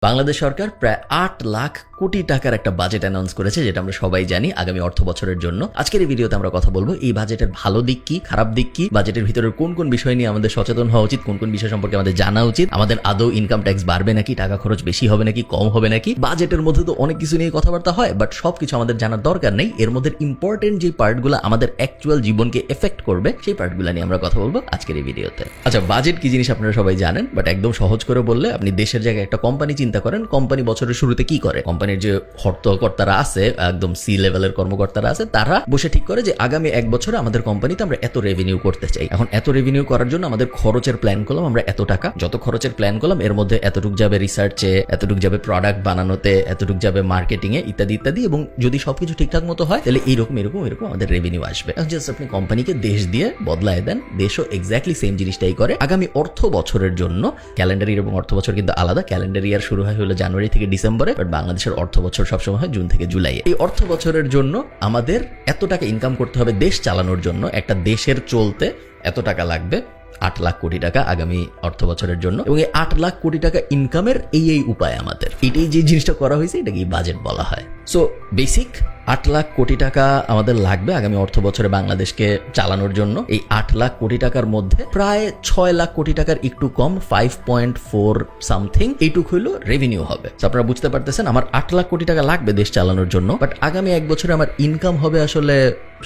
বাংলাদেশ সরকার প্রায় ৮ লাখ কোটি টাকার একটা বাজেট অ্যানাউন্স করেছে, যেটা আমরা সবাই জানি আগামী অর্থ বছরের জন্য। আজকের এই ভিডিওতে আমরা কথা বলবো এই বাজেটের ভালো দিক কি, খারাপ দিক কি, বাজেটের ভিতরে কোন কোন বিষয় নিয়ে আমাদের সচেতন হওয়া উচিত, কোন কোন বিষয় সম্পর্কে আমাদের জানা উচিত, আমাদের আদৌ ইনকাম ট্যাক্স বাড়বে নাকি, টাকা খরচ বেশি হবে নাকি, কম হবে নাকি। বাজেটের মধ্যে তো অনেক কিছু নিয়ে কথাবার্তা হয়, বাট সবকিছু আমাদের জানার দরকার নেই। এর মধ্যে ইম্পর্টেন্ট যে পার্টগুলো আমাদের অ্যাকচুয়াল জীবনকে এফেক্ট করবে সেই পার্টগুলো নিয়ে আমরা কথা বলবো আজকের এই ভিডিওতে। আচ্ছা, বাজেট কি জিনিস আপনারা সবাই জানেন, বাট একদম সহজ করে বললে আপনি দেশের জায়গায় একটা কোম্পানি চিন্তা করেন। কোম্পানি বছরের শুরুতে কি করে? কোম্পানির যে কর্তারা আছে, একদম সি লেভেলের কর্মকর্তারা আছে, তারা বসে ঠিক করে যে আগামী এক বছরে আমাদের কোম্পানিতে আমরা এত রেভিনিউ করতে চাই। এখন এত রেভিনিউ করার জন্য আমাদের খরচের প্ল্যান করলাম আমরা এত টাকা। যত খরচের প্ল্যান করলাম এর মধ্যে এতটুক যাবে রিসার্চে, এতটুক যাবে প্রোডাক্ট বানানোতে, এতটুক যাবে মার্কেটিং এ, ইত্যাদি ইত্যাদি। এবং যদি সবকিছু ঠিকঠাক মতো হয় তাহলে এরকম আমাদের রেভিনিউ আসবে। জাস্ট আপনি কোম্পানিকে দেশ দিয়ে বদলায় দেন, দেশও এক্স্যাক্টলি সেম জিনিসটাই করে। আগামী অর্থ বছরের জন্য ক্যালেন্ডার ইয়ার এবং অর্থ বছর কিন্তু আলাদা। ক্যালেন্ডার ইয়ার শুরু হয় হলো জানুয়ারি থেকে ডিসেম্বরে, বাট বাংলাদেশের অর্থ বছর সবসময় হয় জুন থেকে জুলাই। এই অর্থ বছরের জন্য আমাদের এত টাকা ইনকাম করতে হবে দেশ চালানোর জন্য। একটা দেশের চলতে এত টাকা লাগবে, ৮ লাখ কোটি টাকা আগামী অর্থ বছরের জন্য। এবং এই ৮ লাখ কোটি টাকা ইনকামের এই উপায় আমাদের, এটাই যে জিনিসটা করা হয়েছে এটাকে বাজেট বলা হয়। সো বেসিক ৮ লাখ কোটি টাকা আমাদের লাগবে আগামী অর্থ বছরে বাংলাদেশকে চালানোর জন্য। এই ৮ লাখ কোটি টাকার মধ্যে প্রায় ৬ লাখ কোটি টাকার একটু কম, 5.4 সামথিং এইটুক হইলো রেভিনিউ হবে। আপনারা বুঝতে পারতেছেন আমার ৮ লাখ কোটি টাকা লাগবে দেশ চালানোর জন্য, বাট আগামী এক বছরে আমার ইনকাম হবে আসলে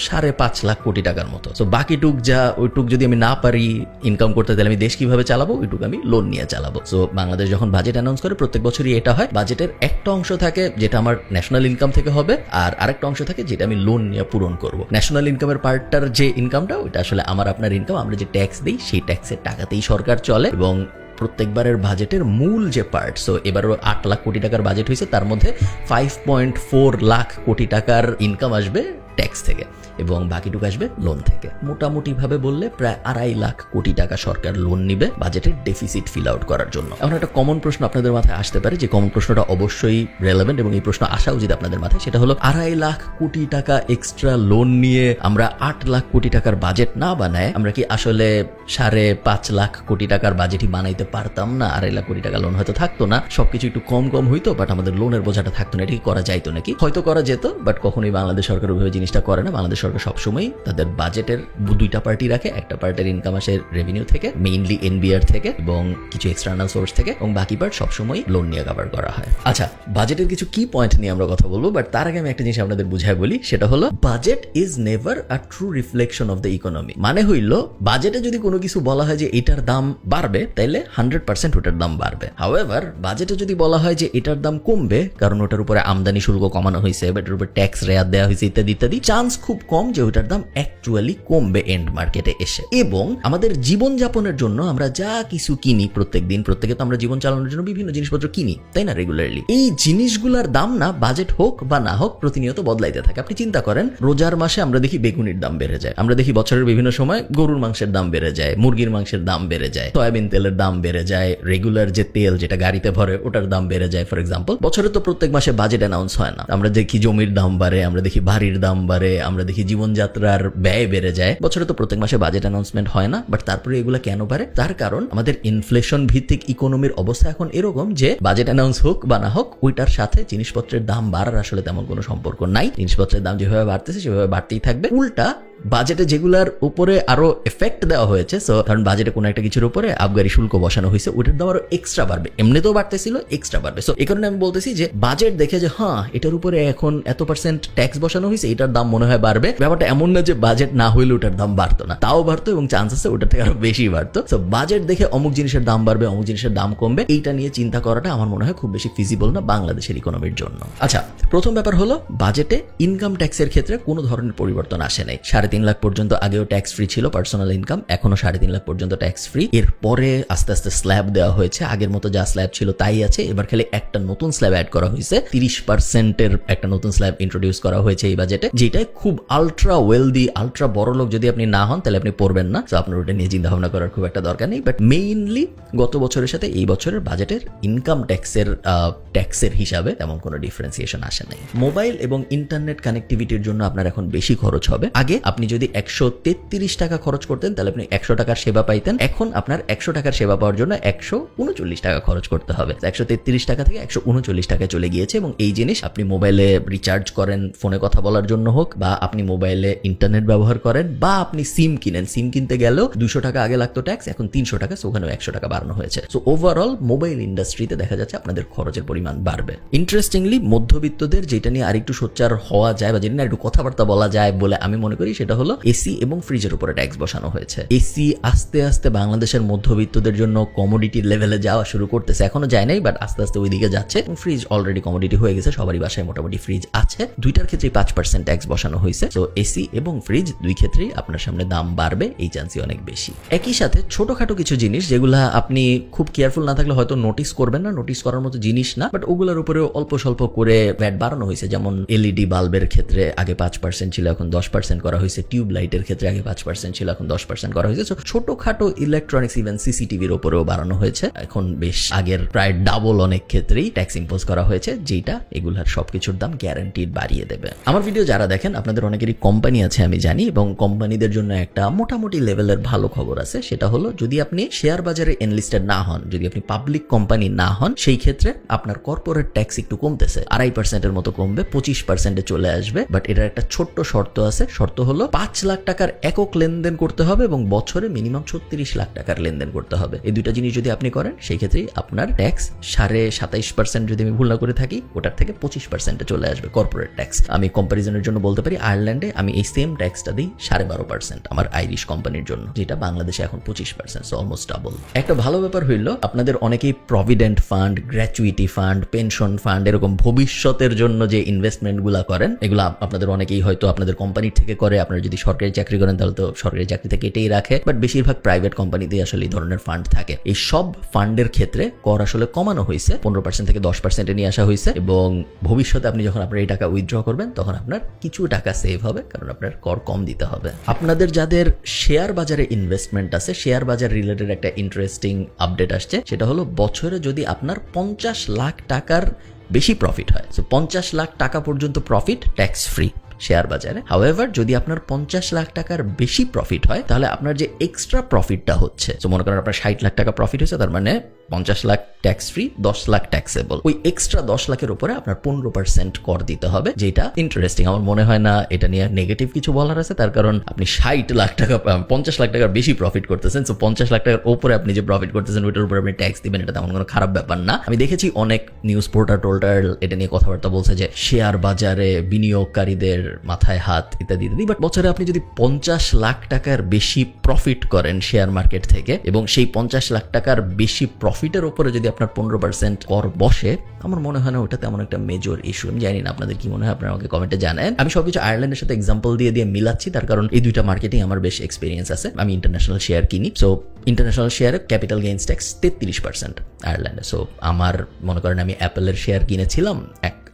৫.৫ লাখ কোটি টাকার মতো। সো বাকিটুক যা, ওইটুক যদি আমি না পারি ইনকাম করতে, তাহলে আমি দেশ কিভাবে চালাবো? ওইটুক আমি লোন নিয়ে চালাবো। সো বাংলাদেশ যখন বাজেট অ্যানাউন্স করে প্রত্যেক বছরই এটা হয়। বাজেটের একটা অংশ থাকে যেটা আমার ন্যাশনাল ইনকাম থেকে হবে, আর আরেকটা অংশ থাকে যেটা আমি লোন নিয়ে পূরণ করব। ন্যাশনাল ইনকামের পার্টটার যে ইনকামটা, ওইটা আসলে আমার আপনার ইনকাম, আমরা যে ট্যাক্স দিই সেই ট্যাক্সের টাকাতেই সরকার চলে। এবং প্রত্যেকবারের বাজেটের মূল যে পার্ট, সো এবারও ৮ লাখ কোটি টাকার বাজেট হয়েছে, তার মধ্যে 5.4 লাখ কোটি টাকার ইনকাম আসবে ট্যাক্স থেকে এবং বাকিটুকু আসবে লোন থেকে। মোটামুটি ভাবে বললে প্রায় ২.৫ লাখ কোটি টাকা সরকার লোন নিবে বাজেটের ডেফিসিট ফিল আউট করার জন্য। এখন একটা কমন প্রশ্ন আপনাদের মাথায় আসতে পারে, যে কমন প্রশ্নটা অবশ্যই রেলেভেন্ট এবং এই প্রশ্ন আসা উচিত আপনাদের মাথায়, সেটা হলো ২.৫ লাখ কোটি টাকা এক্সট্রা লোন নিয়ে আমরা ৮ লাখ কোটি টাকার বাজেট না বানায় আমরা কি আসলে ৫.৫ লাখ কোটি টাকার বাজেটই বানাইতে পারতাম না? ২.৫ লাখ কোটি টাকা লোন হয়তো থাকতো না, সবকিছু একটু কম হইতো, বাট আমাদের লোনের বোঝাটা থাকতো না। এটা কি করা যাইতো নাকি? হয়তো করা যেত, বাট কখনোই বাংলাদেশ সরকার ওইভাবে জিনিসটা করে না। বাংলাদেশ সরকার সবসময় তাদের বাজেটের দুইটা পার্টি রাখে। একটা পার্টের ইনকাম আসে রেভিনিউ থেকে, মেইনলি এনবিআর থেকে এবং কিছু এক্সটার্নাল সোর্স থেকে, এবং বাকি পার্ট সবসময় লোন নিয়ে কভার করা হয়। আচ্ছা, বাজেটের কিছু কি পয়েন্ট নিয়ে আমরা কথা বলবো, বাট তার আগে আমি একটা জিনিস আপনাদের বুঝাই বলি, সেটা হলো budget is never a true reflection of the economy. মানে হইল বাজেটে যদি কোনো কিছু বলা হয় যে এটার দাম বাড়বে, তাইলে 100% ওটার দাম বাড়বে। হাউএভার বাজেটে যদি বলা হয় যে এটার দাম কমবে, কারণ ওটার উপরে আমদানি শুল্ক কমানো হয়েছে, এটার উপরে ট্যাক্স রেয়াত দেওয়া হয়েছে, ইত্যাদি ইত্যাদি, চান্স খুব কম যে ওইটার দাম অ্যাকচুয়ালি কমবে এন্ড মার্কেটে এসে। এবং আমাদের জীবনযাপনের জন্য আমরা যা কিছু কিনি প্রত্যেকদিন, প্রত্যেকে তো আমরা জীবন চালানোর জন্য বিভিন্ন জিনিসপত্র কিনি, তাই না, রেগুলারলি। এই জিনিসগুলোর দাম না বাজেট হোক বা না হোক প্রতিনিয়ত বদলাইতে থাকে। আপনি চিন্তা করেন, রোজার মাসে আমরা দেখি বেগুনির দাম বেড়ে যায়, আমরা দেখি বছরের বিভিন্ন সময় গরুর মাংসের দাম বেড়ে যায়, মুরগির মাংসের দাম বেড়ে যায়, সয়াবিন তেলের দাম বেড়ে যায়, রেগুলার যে তেল যেটা গাড়িতে ভরে ওটার দাম বেড়ে যায়। ফর এক্সাম্পল, বছরে তো প্রত্যেক মাসে বাজেট অ্যানাউন্স হয় না। আমরা দেখি জমির দাম বাড়ে, আমরা দেখি বাড়ির দাম বাড়ে, আমরা দেখি জীবনযাত্রার ব্যয় বেড়ে যায়। বছরে তো প্রত্যেক মাসে বাজেট অ্যানাউন্সমেন্ট হয় না, বাট তারপরে এগুলো কেন বাড়ে? তার কারণ আমাদের ইনফ্লেশন ভিত্তিক ইকোনমির অবস্থা এখন এরকম যে বাজেট অ্যানাউন্স হোক বা না হোক, ওইটার সাথে জিনিসপত্রের দাম বাড়ার আসলে তেমন কোনো সম্পর্ক নাই। জিনিসপত্রের দাম যেভাবে বাড়তেছে সেভাবে বাড়তেই থাকবে। উল্টা বাজেটে যেগুলার উপরে আরো এফেক্ট দেওয়া হয়েছে, সো কারণ বাজেটে কোনো একটা কিছুর উপরে আবগারি শুল্ক বসানো হয়েছে, ওইটার দাম আরো এক্সট্রা বাড়বে, এমনিতেও বাড়তেছিল, এক্সট্রা বাড়বে। সো এই কারণে আমি বলতেছি যে বাজেট দেখে যে হ্যাঁ এটার উপরে এখন এত % ট্যাক্স বসানো হয়েছে, এটার দাম মনে হয় বাড়বে। ব্যাপারটা এমন না যে বাজেট না হইলে ওটার দাম বাড়তো না, তাও বাড়তো এবং চান্স আছে ওটার থেকে আরো বেশি বাড়তো। সো বাজেট দেখে অমুক জিনিসের দাম বাড়বে, অমুক জিনিসের দাম কমবে, এইটা নিয়ে চিন্তা করাটা আমার মনে হয় খুব বেশি ফিজিবল না বাংলাদেশের ইকোনমির জন্য। আচ্ছা, প্রথম ব্যাপার হলো বাজেটে ইনকাম ট্যাক্সের ক্ষেত্রে কোনো ধরনের পরিবর্তন আসে নাই। 3.5 লাখ পর্যন্ত আগেও ট্যাক্স ফ্রি ছিল পার্সোনাল ইনকাম, এখনো 3.5 লাখ পর্যন্ত ট্যাক্স ফ্রি। এরপরে আস্তে আস্তে স্ল্যাব দেওয়া হয়েছে, আগের মতো যা স্ল্যাব ছিল তাই আছে। এবার খালি একটা নতুন স্ল্যাব অ্যাড করা হয়েছে, 30% একটা নতুন স্ল্যাব ইন্ট্রোডিউস করা হয়েছে এই বাজেটে, যেটাই খুব আলট্রা ওয়েলদি, আলট্রা বড় লোক যদি আপনি না হন তাহলে আপনি পড়বেন না। তো আপনার ওটা নিয়ে চিন্তা ভাবনা করার খুব একটা দরকার নেই। বাট মেইনলি গত বছরের সাথে এই বছরের বাজেটের ইনকাম ট্যাক্সের হিসাবে তেমন কোনো ডিফারেন্সিয়েশন আসে নাই। মোবাইল এবং ইন্টারনেট কানেক্টিভিটির জন্য আপনার এখন বেশি খরচ হবে। আগে আপনি যদি 133 টাকা খরচ করতেন তাহলে আপনি 100 টাকার সেবা পাইতেন। এখন আপনার 100 টাকার সেবা পাওয়ার জন্য 139 টাকা খরচ করতে হবে। 133 টাকা থেকে 139 টাকায় চলে গিয়েছে এবং এই জিনিস আপনি মোবাইলে রিচার্জ করেন ফোনে কথা বলার জন্য হোক, বা আপনি মোবাইলে ইন্টারনেট ব্যবহার করেন, বা আপনি সিম কিনেন, সিম কিনতে গেলেও 200 টাকা আগে লাগতো ট্যাক্স, এখন 300 টাকা, ওখানেও 100 টাকা বাড়ানো হয়েছে। সো ওভারঅল মোবাইল ইন্ডাস্ট্রিতে দেখা যাচ্ছে আপনাদের খরচের পরিমাণ বাড়বে। ইন্টারেস্টিংলি মধ্যবিত্তদের যেটা নিয়ে আরেকটু সোচ্চার হওয়া যায় বা যেটা নিয়ে একটু কথাবার্তা বলা যায় বলে আমি মনে করি সেটা হলো এসি এবং ফ্রিজের উপরে ট্যাক্স বসানো হয়েছে। এসি আস্তে আস্তে বাংলাদেশের মধ্যবিত্তদের জন্য কমোডিটি লেভেলে যাওয়া শুরু করতেছে, এখনো যায় নাই বাট আস্তে আস্তে ওই দিকে যাচ্ছে। ফ্রিজ অলরেডি কমোডিটি হয়ে গেছে, সবারই বাসায় মোটামুটি ফ্রিজ আছে। দুইটার ক্ষেত্রেই 5% ট্যাক্স বসানো হয়েছে। তো এসি এবং ফ্রিজ দুই ক্ষেত্রেই আপনার সামনে দাম বাড়বে, এই চান্সই অনেক বেশি। একই সাথে ছোটখাটো কিছু জিনিস যেগুলা আপনি খুব কেয়ারফুল না থাকলে হয়তো নোটিস করবেন না, নোটিস করার মতো জিনিস না, বাট ওগুলোর উপরে অল্প স্বল্প করে ভ্যাট বাড়ানো হয়েছে। যেমন এলইডি বাল্বের ক্ষেত্রে আগে 5% ছিল, এখন 10% করা হয়েছে। টিউব লাইটের ক্ষেত্রে আগে 5% ছিল, এখন 10% করা হয়েছে। ছোটখাটো ইলেকট্রনিক্স ইভেন সিসিটিভির উপরেও বাড়ানো হয়েছে। এখন বেশ আগের প্রায় ডাবল অনেক ক্ষেত্রেই ট্যাক্স ইম্পোজ করা হয়েছে, যেটা এগুলার সবকিছুর দাম গ্যারান্টিড বাড়িয়ে দেবে। আমার ভিডিও যারা দেখেন আপনাদের অনেকেরই কোম্পানি আছে আমি জানি, এবং কোম্পানিদের জন্য একটা মোটামুটি লেভেলের ভালো খবর আছে। সেটা হলো যদি আপনি শেয়ার বাজারে এনলিস্টেড না হন, যদি আপনি পাবলিক কোম্পানি না হন, সেই ক্ষেত্রে আপনার কর্পোরেট ট্যাক্স একটু কমতেছে, 2.5% মতো কমবে, 25% চলে আসবে। বাট এটার একটা ছোট্ট শর্ত আছে। শর্ত হলো 5 লাখ টাকার একক লেনদেন করতে হবে এবং বছরে মিনিমাম 36 লাখ টাকার লেনদেন করতে হবে। এই দুইটা জিনিস যদি আপনি করেন সেই ক্ষেত্রে আপনার ট্যাক্স 27.5% যদি আমি ভুল না করে থাকি, ওটার থেকে 25% চলে আসবে কর্পোরেট ট্যাক্স। আমি কম্পারিজনের জন্য বলতে পারি আয়ারল্যান্ডে আমি এই সেম ট্যাক্সটা দিই 12.5% আমার আইরিশ কোম্পানির জন্য, যেটা বাংলাদেশে এখন 25%, সো অলমোস্ট ডাবল। একটা ভালো ব্যাপার হইলো আপনাদের অনেকেই provident fund, gratuity fund, pension fund, এরকম ভবিষ্যতের জন্য যে ইনভেস্টমেন্ট গুলা করেন, এগুলো আপনাদের অনেকেই হয়তো আপনাদের কোম্পানির থেকে করে। আপনারা যদি সরকারি চাকরি করেন তাহলে তো সরকারি চাকরি থেকে এটাই রাখে, বাট বেশিরভাগ প্রাইভেট কোম্পানিতে আসলে এই ধরনের ফান্ড থাকে। এই সব ফান্ডের ক্ষেত্রে কর আসলে কমানো হয়েছে, 15% থেকে 10% নিয়ে আসা হয়েছে, এবং ভবিষ্যতে আপনি যখন আপনার এই টাকা উইথড্র করবেন তখন আপনার কিছু টাকা সেভ হবে, কারণ আপনার কর কম দিতে হবে। আপনাদের যাদের শেয়ার বাজারে ইনভেস্টমেন্ট আছে, শেয়ার বাজার রিলেটেড একটা ইন্টারেস্টিং আপডেট আসছে। সেটা হলো বছরে যদি আপনার 50 লাখ টাকার বেশি প্রফিট হয়, সো 50 লাখ টাকা পর্যন্ত প্রফিট ট্যাক্স ফ্রি শেয়ার বাজারে। হাউএভার যদি আপনার 50 লাখ টাকার বেশি প্রফিট হয় তাহলে আপনার যে এক্সট্রা প্রফিটটা হচ্ছে, তো মনে করেন আপনার 60 লাখ টাকা প্রফিট হয়েছে, তার মানে 50 lakh tax free, 10 lakh taxable. ওই এক্সট্রা 10 লাখের উপরে আপনার 15% কর দিতে হবে, যেটা ইন্টারেস্টিং। আমার মনে হয় না এটা নিয়ে নেগেটিভ কিছু বলার আছে, তার কারণ আপনি 60 লাখ টাকা 50 লাখ টাকার বেশি প্রফিট করতেছেন, সো 50 লাখ টাকার উপরে আপনি যে প্রফিট করতেছেন ওইটার উপরে আপনি ট্যাক্স দিবেন, এটা তেমন কোনো খারাপ ব্যাপার না। আমি দেখেছি অনেক নিউজ পোর্টাল টোল্টার এটা নিয়ে কথাবার্তা বলছে যে শেয়ার বাজারে বিনিয়োগকারীদের মাথায় হাত ইত্যাদি ইত্যাদি, বাট বছরে আপনি যদি 50 লাখ টাকার বেশি প্রফিট করেন শেয়ার মার্কেট থেকে, এবং সেই 50 লাখ টাকার বেশি প্রফিটের উপরে যদি আপনার 15% কর বসে, আমার মনে হয় না ওটা তেমন একটা মেজর ইস্যু। আমি জানি না আপনাদের কি মনে হয়, আপনারা আমাকে কমেন্টে জানান। আমি সবকিছু আয়ারল্যান্ডের সাথে এক্সাম্পল দিয়ে মিলাচ্ছি, তার কারণ এই দুইটা মার্কেটিং আমার বেশ এক্সপিরিয়েন্স আছে। আমি ইন্টারন্যাশনাল শেয়ার কিনি, সো ইন্টারন্যাশনাল শেয়ারে ক্যাপিটাল গেইনস ট্যাক্স 33% আয়ারল্যান্ডে। সো আমার মনে করেন আমি অ্যাপেলের শেয়ার কিনেছিলাম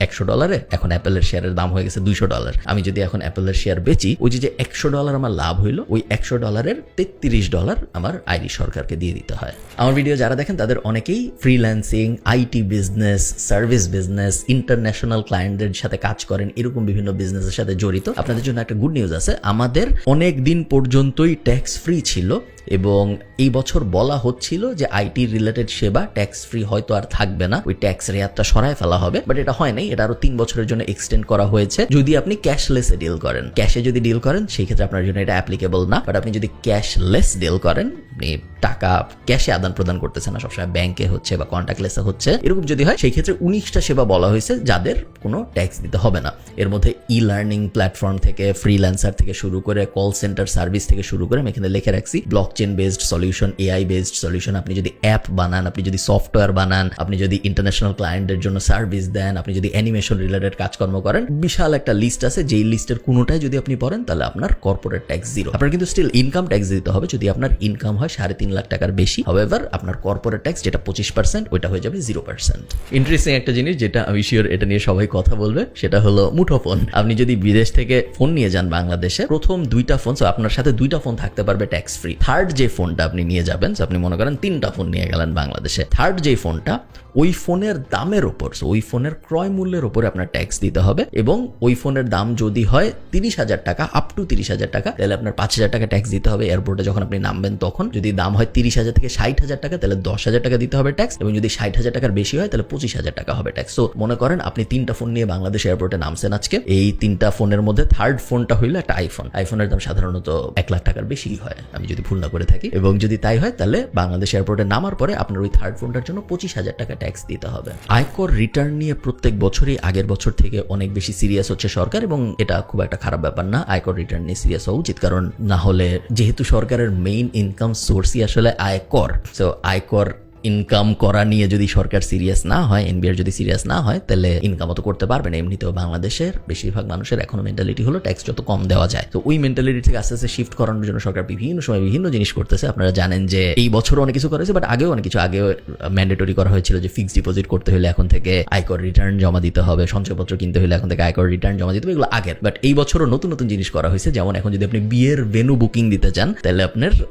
$100, এখন অ্যাপেলের শেয়ারের দাম হয়ে গেছে $200। আমি যদি এখন অ্যাপেলের শেয়ার বেচি, ওই যে $100 আমার লাভ হইলো, ওই $100 $33 আমার আইরিশ সরকারকে দিয়ে দিতে হয়। আমার ভিডিও যারা দেখেন তাদের অনেকেই freelancing, IT business, service business, international ক্লায়েন্টদের সাথে কাজ করেন, এরকম বিভিন্ন বিজনেসের সাথে জড়িত। আপনাদের জন্য একটা গুড নিউজ আছে, আমাদের অনেক দিন পর্যন্তই ট্যাক্স ফ্রি ছিল, এবং এই বছর বলা হচ্ছিল যে আইটি রিলেটেড সেবা ট্যাক্স ফ্রি হয়তো আর থাকবে না, ওই ট্যাক্স রেয়াতটা সরায় ফেলা হবে, বাট এটা হয় নাই। এটা আরো 3 বছরের জন্য এক্সটেন্ড করা হয়েছে যদি আপনি ক্যাশলেসে ডিল করেন। ক্যাশে যদি ডিল করেন সেই ক্ষেত্রে আপনার জন্য এটা অ্যাপ্লিকেবল না, বাট আপনি যদি ক্যাশলেস ডিল করেন, আপনি টাকা ক্যাশে আদান প্রদান করতেছেন না, সবসময় ব্যাংকে হচ্ছে বা কন্ট্যাক্টলেসে হচ্ছে, এরকম যদি হয় সেই ক্ষেত্রে 19টা সেবা বলা হয়েছে যাদের কোনো ট্যাক্স দিতে হবে না। এর মধ্যে ই লার্নিং প্ল্যাটফর্ম থেকে, ফ্রিল্যান্সার থেকে শুরু করে, কল সেন্টার সার্ভিস থেকে শুরু করে, আমি এখানে লিখে রাখছি blockchain based solution, AI based solution. আপনি যদি অ্যাপ বানান, আপনি যদি সফটওয়্যার বানান, আপনি যদি ইন্টারন্যাশনাল ক্লায়েন্টদের জন্য সার্ভিস দেন, আপনি যদি অ্যানিমেশন রিলেটেড কাজকর্ম করেন, বিশাল একটা লিস্ট আছে। যেই লিস্টের কোনোটাই যদি আপনি পড়েন তাহলে আপনার কর্পোরেট ট্যাক্স জিরো। আপনার কিন্তু স্টিল ইনকাম ট্যাক্স দিতে হবে যদি আপনার ইনকাম হয় 3.5 লাখ টাকার বেশি। হাউএভার আপনার কর্পোরেট ট্যাক্স যেটা 25%, ওইটা হয়ে যাবে 0%। ইন্টারেস্টিং একটা জিনিস যেটা আমি শিওর এটা নিয়ে সবাই কথা বলবে, সেটা হলো মুঠোফোন। আপনি যদি বিদেশ থেকে ফোন নিয়ে যান বাংলাদেশে, প্রথম 2টা ফোন, সো আপনার সাথে 2টা ফোন থাকতে পারবে ট্যাক্স ফ্রি। থার্ড যে ফোনটা আপনি নিয়ে যাবেন, আপনি মনে করেন 3টা ফোন নিয়ে গেলেন বাংলাদেশে, থার্ড যে ফোনটা ওই ফোনের দামের ওপর, ওই ফোনের ক্রয় মূল্যের ওপরে আপনার ট্যাক্স দিতে হবে। এবং ওই ফোনের দাম যদি হয় 30,000 টাকা, আপ টু 30,000 টাকা, তাহলে আপনার 5,000 টাকা ট্যাক্স দিতে হবে এয়ারপোর্টে যখন আপনি নামবেন তখন। যদি দাম হয় 30,000 থেকে 60,000 টাকা, তাহলে 10,000 টাকা দিতে হবে ট্যাক্স। এবং যদি 60,000 টাকার বেশি হয় তাহলে 25,000 টাকা হবে ট্যাক্স। তো মনে করেন আপনি 3টা ফোন নিয়ে বাংলাদেশ এয়ারপোর্টে নামছেন আজকে। এই 3টা ফোনের মধ্যে থার্ড ফোনটা হইলো একটা আইফোনের দাম সাধারণত 1 লাখ টাকার বেশি হয়, আমি যদি ভুল না করে থাকি। এবং যদি তাই হয় তাহলে বাংলাদেশ এয়ারপোর্টে নামার পরে আপনার ওই থার্ড ফোনটার জন্য 25,000 টাকা ট্যাক্স দিতে হবে। আয়কর রিটার্ন নিয়ে প্রত্যেক বছরই আগের বছর থেকে অনেক বেশি সিরিয়াস হচ্ছে সরকার, এবং এটা খুব একটা খারাপ ব্যাপার না। আয়কর রিটার্ন নিয়ে সিরিয়াস হওয়া উচিত, কারণ না হলে যেহেতু সরকারের মেইন ইনকাম সোর্সই আসলে আয়কর, তো আয়কর ইনকাম করা নিয়ে যদি সরকার সিরিয়াস না হয়, এনবিআর যদি সিরিয়াস না হয়, তাহলে ইনকামও তো করতে পারবে না। এমনিতেও বাংলাদেশের বেশিরভাগ মানুষের এখনো মেন্টালিটি হলো ট্যাক্স যত কম দেওয়া যায়। তো ওই মেন্টালিটি থেকে আস্তে আস্তে শিফট করানোর জন্য সরকার বিভিন্ন সময় বিভিন্ন জিনিস করতেছে। আপনারা জানেন যে এই বছরও অনেক কিছু করেছে, বাট আগেও অনেক কিছু ম্যান্ডেটরি করা হয়েছিল যে ফিক্সড ডিপোজিট করতে হলে এখন থেকে আয়কর রিটার্ন জমা দিতে হবে, সঞ্চয়পত্র কিনতে হলে এখন থেকে আয়কর রিটার্ন জমা দিতে হবে, এগুলো আগের। বাট এই বছরও নতুন নতুন জিনিস করা হয়েছে, যেমন এখন যদি আপনি বিয়ের ভেন্যু বুকিং দিতে চান, তাহলে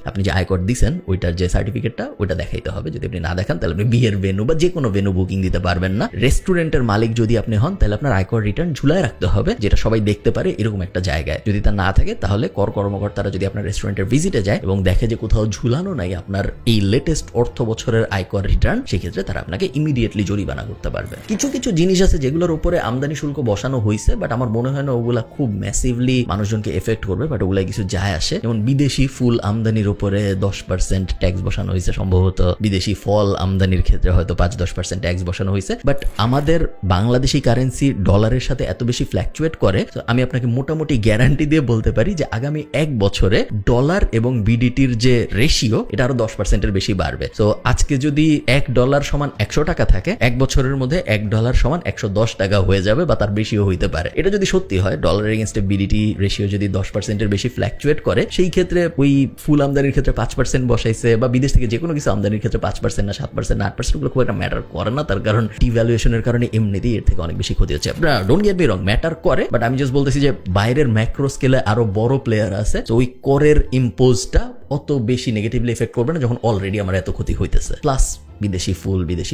আপনি যে আয়কর দিচ্ছেন ওইটার যে সার্টিফিকেটটা ওইটা দেখাইতে হবে। যদি আপনি না দেখান তাহলে আপনি বিয়ের ভেন্যু বা যে কোনো ভেন্যু বুকিং দিতে পারবেন না। রেস্টুরেন্টের মালিক যদি আপনি হন, তাহলে আপনার আয়কর রিটার্ন ঝুলায় রাখতে হবে, যেটা সবাই দেখতে পারে এরকম একটা জায়গায়। যদি তা না থাকে তাহলে কর কর্মকর্তারা যদি আপনার রেস্টুরেন্টের ভিজিটে যায় এবং দেখে যে কোথাও ঝুলানো নাই আপনার এই লেটেস্ট অর্থ বছরের আয়কর রিটার্ন, সেক্ষেত্রে তারা আপনাকে ইমিডিয়েটলি জরিমানা করতে পারবে। কিছু কিছু জিনিস আছে যেগুলোর উপরে আমদানি শুল্ক বসানো হয়েছে, বাট আমার মনে হয় না ওগুলা খুব ম্যাসিভলি মানুষজনকে এফেক্ট করবে, বাট ওগুলা কিছু যায় আসে। যেমন বিদেশি ফুল আমদানির উপরে 10% ট্যাক্স বসানো হয়েছে, সম্ভবত বিদেশি ফল আমদানির ক্ষেত্রে হয়তো 5-10% ট্যাক্স বসানো হয়েছে। বাট আমাদের বাংলাদেশি কারেন্সি ডলারের সাথে এত বেশি ফ্ল্যাকচুয়েট করে, তো আমি আপনাকে মোটামুটি গ্যারান্টি দিয়ে বলতে পারি যে আগামী 1 বছরে ডলার এবং বিডিটির যে রেশিও এটা আরো 10%-এর বেশি বাড়বে। তো আজকে যদি $1 সমান 100 টাকা থাকে, 1 বছরের মধ্যে $1 সমান 110 টাকা হয়ে যাবে বা তার বেশিও হইতে পারে। এটা যদি সত্যি হয়, ডলার এগেইনস্টে বিডিটি রেশিও যদি 10%-এর বেশি ফ্ল্যাকচুয়েট করে, সেই ক্ষেত্রে ওই ফুল আমদানির ক্ষেত্রে 5% বসাইছে বা বিদেশ থেকে যে কোনো কিছু আমদানির ক্ষেত্রে 5% না 7% না 8% গুলো খুব একটা ম্যাটার করে না, তার কারণ ডিভ্যালুয়েশনের কারণে এমনিতেই এর থেকে অনেক বেশি ক্ষতি হচ্ছে। আপনারা don't get me wrong, matter করে, বাট আমি জাস্ট বলতেছি যে বাইরের ম্যাক্রো স্কেলে আরো বড় প্লেয়ার আছে, তো ওই করের ইম্পোজটা অত বেশি নেগেটিভলি এফেক্ট করবে না যখন অলরেডি আমার এত ক্ষতি হইতেছে। প্লাস বিদেশি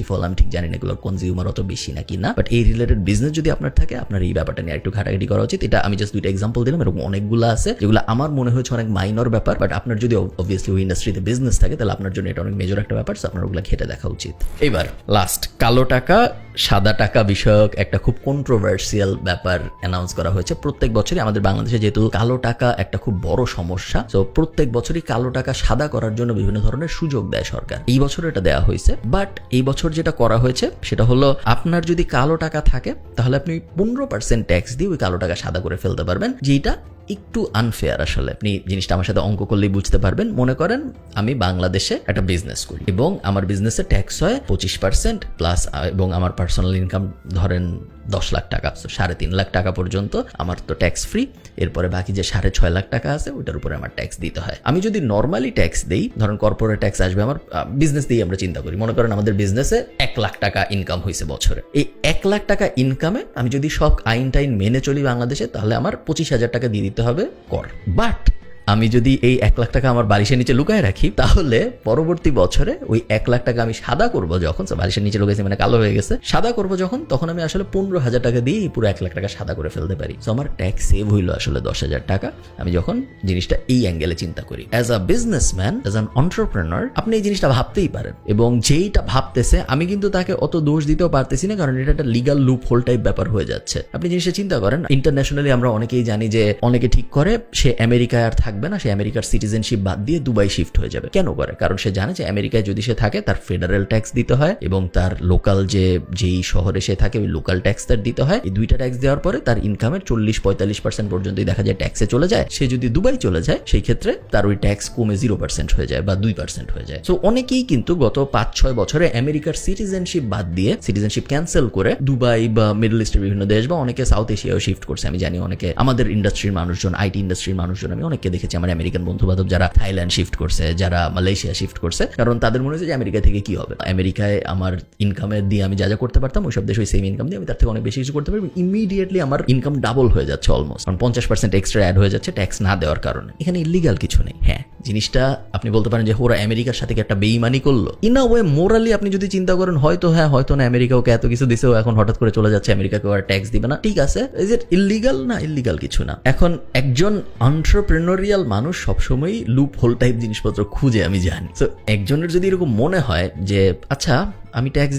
ফল আমি ঠিক জানি না এগুলোর কনজিউমার অত বেশি নাকি না, বাট এই রিলেটেড বিজনেস যদি আপনার থাকে, আপনার এই ব্যাপারটা নিয়ে একটু ঘাটাঘাটি করা উচিত। এটা আমি জাস্ট 2টা এক্সাম্পল দিলাম, এরকম অনেকগুলো আছে যেগুলো আমার মনে হয়েছে অনেক মাইনর ব্যাপার, বাট আপনার যদি অবভিয়াসলি ওই ইন্ডাস্ট্রিতে বিজনেস থাকে তাহলে আপনার জন্য এটা অনেক মেজর একটা ব্যাপার, আপনার ওগুলো ঘেটে দেখা উচিত। এবার লাস্ট, কালো টাকা সাদা টাকা বিষয়ক একটা খুব কন্ট্রোভার্সিয়াল ব্যাপার অ্যানাউন্স করা হয়েছে। প্রত্যেক বছরই আমাদের বাংলাদেশে যেহেতু কালো টাকা একটা খুব বড় সমস্যা, তো প্রত্যেক বছরই কালো টাকা সাদা করার জন্য বিভিন্ন ধরনের সুযোগ দেয় সরকার। এই বছর এটা দেওয়া হয়েছে, বাট এই বছর যেটা করা হয়েছে সেটা হলো আপনার যদি কালো টাকা থাকে তাহলে আপনি 15% ট্যাক্স দিয়ে ওই কালো টাকা সাদা করে ফেলতে পারবেন, যেটা একটু আনফেয়ার। আসলে আপনি জিনিসটা আমার সাথে অঙ্ক করলেই বুঝতে পারবেন। মনে করেন আমি বাংলাদেশে একটা বিজনেস করি এবং আমার বিজনেসে ট্যাক্স হয় 25% প্লাস, এবং আমার পার্সোনাল ইনকাম ধরেন 10 লাখ টাকা, 3.5 লাখ টাকা পর্যন্ত আমার তো ট্যাক্স ফ্রি। এরপরে বাকি যে 6.5 লাখ টাকা আছে ওইটার উপরে আমার ট্যাক্স দিতে হয়। আমি যদি নর্মালি ট্যাক্স দেই, ধরেন কর্পোরেট ট্যাক্স আসবে আমার বিজনেস দিয়ে, আমরা চিন্তা করি মনে করেন আমাদের বিজনেসে 1 লাখ টাকা ইনকাম হয়েছে বছরে। এই 1 লাখ টাকা ইনকামে আমি যদি সব আইন টাইন মেনে চলি বাংলাদেশে, তাহলে আমার 25,000 টাকা দিয়ে দিতে হবে কর। বাট আমি যদি এই 1 লাখ টাকা আমার বালিশের নিচে লুকায় রাখি, তাহলে পরবর্তী বছরে ওই 1 লাখ টাকা আমি সাদা করবো যখন, বালিশের নিচে লুকাইছি মানে কালো হয়ে গেছে, সাদা করবো যখন, তখন আমি আসলে 15,000 টাকা দিয়ে পুরো 1 লাখ টাকা সাদা করে ফেলতে পারি। তো আমার ট্যাক্স সেভ হইলো আসলে 10,000 টাকা, আমি যখন জিনিসটা এই অ্যাঙ্গেলে চিন্তা করি। As a businessman, as an entrepreneur, আপনি এই জিনিসটা ভাবতেই পারেন, এবং যেইটা ভাবতেছে আমি কিন্তু তাকে অত দোষ দিতেও পারতেছি না, কারণ এটা একটা লিগাল লুপ হোল টাইপ ব্যাপার হয়ে যাচ্ছে। আপনি জিনিসটা চিন্তা করেন, ইন্টারন্যাশনালি আমরা অনেকেই জানি যে অনেকে ঠিক করে সে আমেরিকায় আর থাকবে না, সে আমেরিকার সিটিজেনশিপ বাদ দিয়ে দুবাই শিফট হয়ে যাবে। কেন করে? কারণ সে জানে যে আমেরিকায় যদি সে থাকে তার ফেডারেল ট্যাক্স দিতে হয় এবং তার লোকাল যেই শহরে সে থাকে ওই লোকাল ট্যাক্স তার দিতে হয়। এই দুইটা ট্যাক্স দেওয়ার পরে তার ইনকামের 40-45% পর্যন্তই দেখা যায় ট্যাক্সে চলে যায়। সে যদি দুবাই চলে যায় সেই ক্ষেত্রে তার ওই ট্যাক্স কমে 0% হয়ে যায় বা 2% হয়ে যায়। তো অনেকেই কিন্তু গত 5-6 বছরে আমেরিকার সিটিজেনশিপ বাদ দিয়ে, সিটিজেনশিপ ক্যান্সেল করে দুবাই বা মিডল ইস্টের বিভিন্ন দেশ বা অনেকে সাউথ এশিয়াও শিফট করছে। আমি জানি অনেকে আমাদের ইন্ডাস্ট্রির মানুষজন, আইটি ইন্ডাস্ট্রির মানুষজন, আমি অনেককে দেখেছি আমার আমেরিকান বন্ধু বান্ধব যারা থাইল্যান্ড শিফট করছে, যারা মালয়েশিয়া শিফট করছে, কারণ তাদের মনে হচ্ছে যে আমেরিকা থেকে কি হবে, আমেরিকায় আমার ইনকামের দিয়ে আমি যা যা করতে পারতাম ওই সব দেশে ওই সেম ইনকাম দিয়ে আমি তার থেকে অনেক বেশি কিছু করতে পারি। ইমিডিয়েটলি আমার ইনকাম ডাবল হয়ে যাচ্ছে অলমোস্ট, কারণ 50% এক্সট্রা অ্যাড হয়ে যাচ্ছে ট্যাক্স না দেওয়ার কারণে। এখানে ইলিগাল কিছু নেই। হ্যাঁ, জিনিসটা আপনি বলতে পারেন যে ওরা আমেরিকার সাথে কি একটা বেইমানি করলো। ইন আ ওয়ে মোরালি আপনি যদি চিন্তা করেন হয়তো হ্যাঁ হয়তো না, আমেরিকা ওকে এত কিছু দিছেও এখন হঠাৎ করে চলে যাচ্ছে, আমেরিকাকে আর ট্যাক্স দিবে না, ঠিক আছে, ইজ ইট ইলিগাল? না, ইলিগাল কিছু না। এখন একজন এন্টারপ্রেনিউরিয়াল মানুষ সবসময়ই লুপ হোল টাইপ জিনিসপত্র খুঁজে, আমি জানি। তো একজনের যদি এরকম মনে হয় যে আচ্ছা আমি ট্যাক্স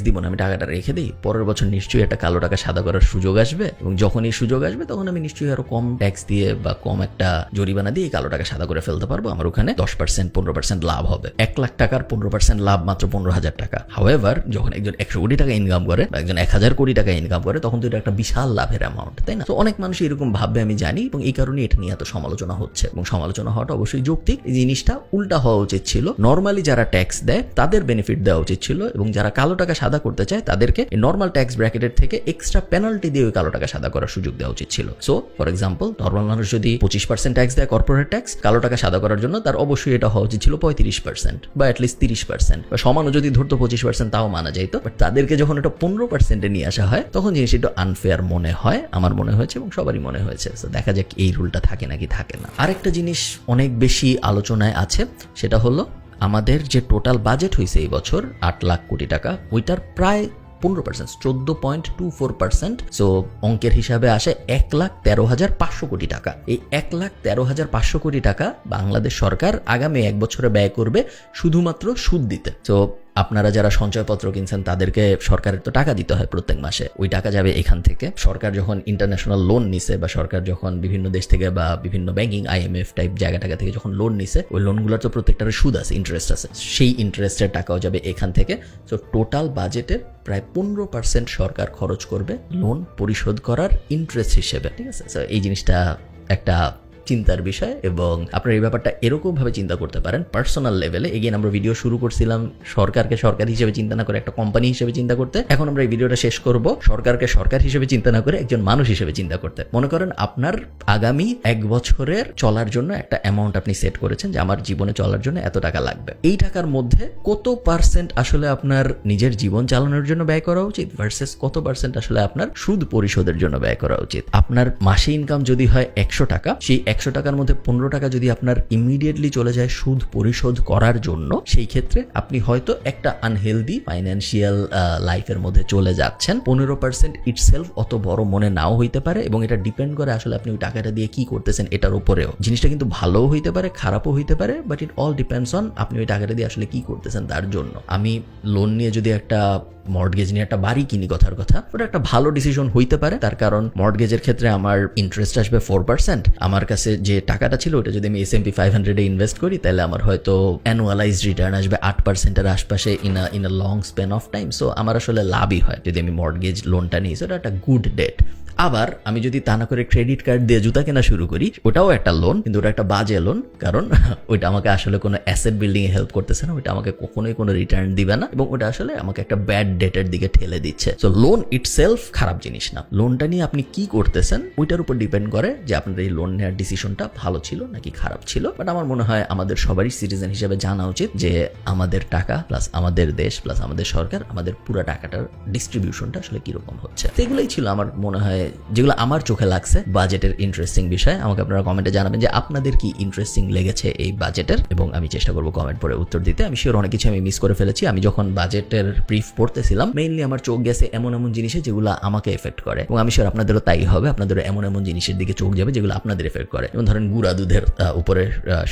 দিব না, আমি টাকাটা রেখে দিই, পরের বছর নিশ্চয়ই একটা কালো টাকা সাদা করার সুযোগ আসবে, এবং যখন এই সুযোগ আসবে তখন আমি নিশ্চয়ই আরো কম ট্যাক্স দিয়ে বা কম একটা জরিমানা দিয়ে কালো টাকা সাদা করে ফেলতে পারবো, আমার ওখানে 10% 15% লাভ হবে। 1 লাখ টাকার 15% লাভ মাত্র 15,000 টাকা। হাউএভার যখন একজন 100 কোটি টাকা ইনকাম করে বা একজন 1000 কোটি টাকা ইনকাম করে তখন তো এটা একটা বিশাল লাভের অ্যামাউন্ট, তাই না? তো অনেক মানুষ এরকম ভাববে, আমি জানি, এবং এই কারণে এটা নিয়ে এত সমালোচনা হচ্ছে, এবং সমালোচনা হওয়াটা অবশ্যই যৌক্তিক। এই জিনিসটা উল্টা হওয়া উচিত ছিল। নর্মালি যারা ট্যাক্স দেয় তাদের বেনিফিট দেওয়া উচিত ছিল, এবং যারা কালো টাকা সাদা করতে চায় তাদেরকে নর্মাল ট্যাক্স ব্র্যাকেটের থেকে এক্সট্রা পেনাল্টি দিয়ে ওই কালো টাকা সাদা করার সুযোগ দেওয়া উচিত ছিল। সো ফর এক্সাম্পল, নর্মাল মানুষ যদি 25% ট্যাক্স দেয় কর্পোরেট ট্যাক্স, কালো টাকা সাদা করার জন্য তার অবশ্যই এটা হওয়া উচিত ছিল 35% বা অ্যাটলিস্ট 30%, বা সমানও যদি ধরতো 25% তাও মানা যাইতো। বাট তাদেরকে যখন এটা 15% নিয়ে আসা হয় তখন জিনিস একটু আনফেয়ার মনে হয়, আমার মনে হয়েছে এবং সবারই মনে হয়েছে। তো দেখা যাক এই রুলটা থাকে নাকি থাকে না। আরেকটা জিনিস অনেক বেশি আলোচনায় আছে, সেটা হলো আমাদের যে টোটাল বাজেট হয়েছে এই বছর 8 লাখ কোটি টাকা, ওইটার প্রায় 15%, 14.24%। সো অঙ্কের হিসাবে আসে 1,13,500 কোটি টাকা। এই 1,13,500 কোটি টাকা বাংলাদেশ সরকার আগামী 1 বছরে ব্যয় করবে শুধুমাত্র সুদ দিতে। তো আপনারা যারা সঞ্চয়পত্র কিনছেন তাদেরকে সরকারের তো টাকা দিতে হয় প্রত্যেক মাসে, ওই টাকা যাবে এখান থেকে। সরকার যখন ইন্টারন্যাশনাল লোন নিছে বা সরকার যখন বিভিন্ন দেশ থেকে বা বিভিন্ন ব্যাংকিং IMF টাইপ জায়গা টাকা থেকে যখন লোন নিছে, ওই লোনগুলোর তো প্রত্যেকটার সুদ আছে, ইন্টারেস্ট আছে, সেই ইন্টারেস্টের টাকাও যাবে এখান থেকে। তো টোটাল বাজেটের প্রায় 15% সরকার খরচ করবে লোন পরিশোধ করার ইন্টারেস্ট হিসেবে, ঠিক আছে? তো এই জিনিসটা একটা চিন্তার বিষয়, এবং আপনারা এই ব্যাপারটা এরকম ভাবে চিন্তা করতে পারেন পার্সোনাল লেভেলে। এগেইন আমরা ভিডিও শুরু করছিলাম সরকারকে সরকার হিসেবে চিন্তা না করে একটা কোম্পানি হিসেবে চিন্তা করতে। এখন আমরা এই ভিডিওটা শেষ করব সরকারকে সরকার হিসেবে চিন্তা না করে একজন মানুষ হিসেবে চিন্তা করতে। মনে করেন আপনার আগামী 1 বছরের চলার জন্য একটা অ্যামাউন্ট আপনি সেট করেছেন যে আমার জীবনে চলার জন্য এত টাকা লাগবে। এই টাকার মধ্যে কত পার্সেন্ট আসলে আপনার নিজের জীবন চালানোর জন্য ব্যয় করা উচিত ভার্সেস কত পার্সেন্ট আসলে আপনার সুদ পরিশোধের জন্য ব্যয় করা উচিত। আপনার মাসে ইনকাম যদি হয় 100 টাকা, সেই 100 টাকার মধ্যে 15 টাকা যদি আপনার ইমিডিয়েটলি চলে যায় সুদ পরিশোধ করার জন্য, সেই ক্ষেত্রে আপনি হয়তো একটা আনহেলদি ফাইন্যান্সিয়াল লাইফের মধ্যে চলে যাচ্ছেন। 15% ইটসেলফ অত বড় মনে নাও হইতে পারে, এবং এটা ডিপেন্ড করে আসলে আপনি ওই টাকাটা দিয়ে কি করতেছেন এটার উপরেও। জিনিসটা কিন্তু ভালোও হইতে পারে, খারাপও হইতে পারে, but it all depends on আপনি ওই টাকাটা দিয়ে আসলে কি করতেছেন তার জন্য। আমি লোন নিয়ে যদি একটা মর্টগেজ নিয়ে একটা বাড়ি কিনি, কথার কথা, ওটা একটা ভালো ডিসিশন হইতে পারে, তার কারণ মর্টগেজের ক্ষেত্রে আমার ইন্টারেস্ট আসবে 4%। আমার কাছে যে টাকাটা ছিল ওটা যদি আমি S&P 500 ইনভেস্ট করি তাহলে আমার হয়তো অ্যানুয়ালাইজড রিটার্ন আসবে 8%-এর আশপাশে in a long span of time. So আমার আসলে লাভই হয় যদি আমি মর্টগেজ লোনটা নিই। সেটা একটা গুড ডেট। আবার আমি যদি তা না করে ক্রেডিট কার্ড দিয়ে জুতা কেনা শুরু করি, ওটাও একটা লোন, কিন্তু ওটা একটা বাজে লোন, কারণ ওইটা আমাকে আসলে কোনো অ্যাসেট বিল্ডিং এ হেল্প করতেছে না, ওইটা আমাকে কখনোই কোনো রিটার্ন দিবে না, এবং ওটা আসলে আমাকে একটা ব্যাড ডেটের দিকে ঠেলে দিচ্ছে। সো লোন ইটসেলফ খারাপ জিনিস না, লোনটা নিয়ে আপনি কি করতেছেন ওইটার উপর ডিপেন্ড করে যে আপনার এই লোন নেওয়ার ডিসিশনটা ভালো ছিল নাকি খারাপ ছিল। বাট আমার মনে হয় আমাদের সবারই সিটিজেন হিসেবে জানা উচিত যে আমাদের টাকা প্লাস আমাদের দেশ প্লাস আমাদের সরকার, আমাদের পুরো টাকাটার ডিস্ট্রিবিউশনটা আসলে কিরকম হচ্ছে। এগুলোই ছিল আমার মনে হয় যেগুলো আমার চোখে লাগছে বাজেটের ইন্টারেস্টিং বিষয়। আমাকে আপনারা কমেন্টে জানাবেন যে আপনাদের কি ইন্টারেস্টিং লেগেছে এই বাজেটের, এবং আমি চেষ্টা করবো কমেন্ট পরে উত্তর দিতে। আমি শিওর অনেক কিছু আমি মিস করে ফেলেছি। আমি যখন বাজেটের ব্রিফ পড়তেছিলাম মেইনলি আমার চোখ গেছে এমন এমন জিনিসে যেগুলো আমাকে এফেক্ট করে, এবং আমি শিওর আপনাদেরও তাই হবে, আপনাদেরও এমন এমন জিনিসের দিকে চোখ যাবে যেগুলো আপনাদের এফেক্ট করে। যেমন ধরেন গুঁড়া দুধের উপরে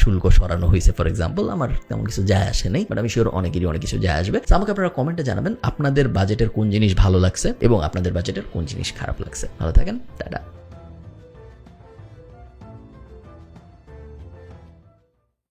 শুল্ক সরানো হয়েছে ফর এক্সাম্পল, আমার তেমন কিছু যায় আসে নেই, বাট আমি শিওর অনেকেরই অনেক কিছু যায় আসবে। আমাকে আপনারা কমেন্টে জানাবেন আপনাদের বাজেটের কোন জিনিস ভালো লাগছে এবং আপনাদের বাজেটের কোন জিনিস খারাপ লাগছে। ভালো থাকেন, টাটা।